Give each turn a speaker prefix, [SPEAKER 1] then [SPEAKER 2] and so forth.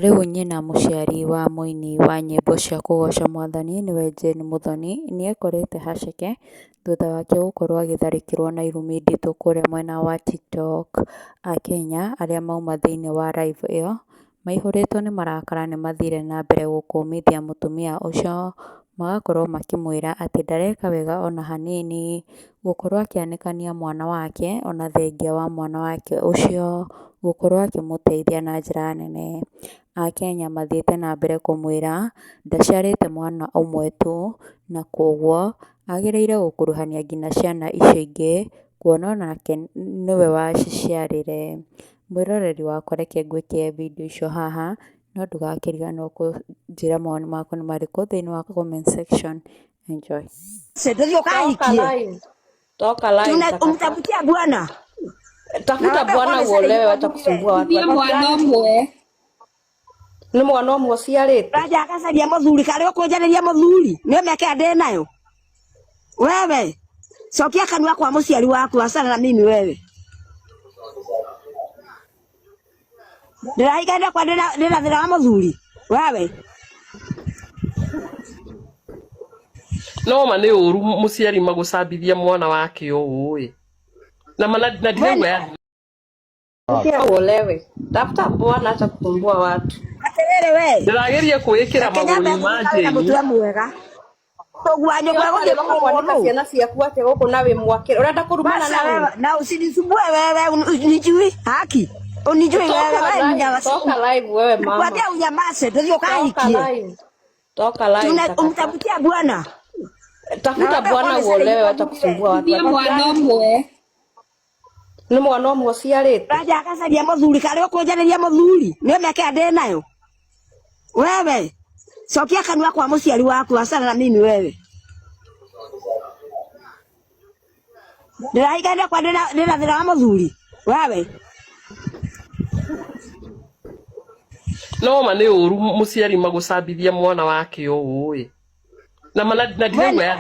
[SPEAKER 1] Rĩu nyina mũciari wa mũini wa nyĩmbo cia kũgoca Mwathani nĩwe Jane Muthoni nĩekorete haceke thutha wake gũkorwo agĩtharĩkĩrwo na irumi nditũ kũrĩa mwena wa TikTok. Akenya arĩa mauma thĩinĩ wa live ĩyo maihũrĩtwo nĩ marakara nĩmathire na mbere gũkũmithia mũtumia ũcio, magakorwo makĩmwĩra atĩ ndareka wega ona hanini gũkorwo akĩanĩkania mwana wake ona thengia wa mwana wake ũcio gũkorwo akĩmũteithia na njĩra nene. Akenya mathiĩte na mbere kũmwĩra ndaciarĩte mwana ũmwe tu na koguo agĩrĩire gũkuruhania nginya ciana icio ingĩ kuona onake nĩwe waciciarire. Mwĩroreri wakwa reke ngwĩkĩre video icio haha no ndũgakĩriganĩrwo kũnjĩra mawoni maku nĩ marĩkũ thĩinĩ wa comment section. Enjoy.
[SPEAKER 2] Toka live.
[SPEAKER 3] Umtafutia bwana.
[SPEAKER 2] Tafuta bwana uolewe, watakusumbua watu.
[SPEAKER 3] Ni mwana umwe.
[SPEAKER 2] Ni mwana umwe uciarĩte.
[SPEAKER 3] Raja akacaria mũthuri kare ũkũnjarĩria mũthuri. Nĩ mĩaka ndĩ nayo. Wewe. Cokia kanua kwa mũciari waku asana na mimi wewe. Ndĩrahikanĩte kwa ndĩna thĩna wa mũthuri. Wewe.
[SPEAKER 2] No ma nĩ ũru mũciari magũcambithia mwana wake ũũ. Na ndirewe. Uolewe. Tafuta bwana acha kusumbua watu.
[SPEAKER 3] Aterere wewe.
[SPEAKER 2] Ndĩrageria kwĩkĩra magũrũ ma Jane.
[SPEAKER 3] Mũtua mwega. Togwanyo kwa gũthiĩ
[SPEAKER 2] ciana ciaku atĩ gũkũ nawe mwake. Ũrenda kũrumana nawe.
[SPEAKER 3] Na usinisumbue wewe unijui haki. Unijui wewe mnyama.
[SPEAKER 2] Toka live wewe mama.
[SPEAKER 3] Kwatia unyamaze ndio kahikie.
[SPEAKER 2] Toka live.
[SPEAKER 3] Umtafutia bwana.
[SPEAKER 2] Tafuta bwana uolewe, watakusumbua watu.
[SPEAKER 3] Ni mwana umwe.
[SPEAKER 2] Ni mwana umwe uciarĩte.
[SPEAKER 3] Raja akacaria mũthuri kare ũkũnjarĩria mũthuri. Nĩ mĩaka ndĩ nayo. Wewe. Cokia kanua kwa mũciari waku asana na mimi wewe. Ndĩrahikanĩte kwa ndĩna thĩna wa mũthuri. Wewe.
[SPEAKER 2] No ma nĩ ũru mũciari magũcambithia mwana wake ũũ. Na ndirewe.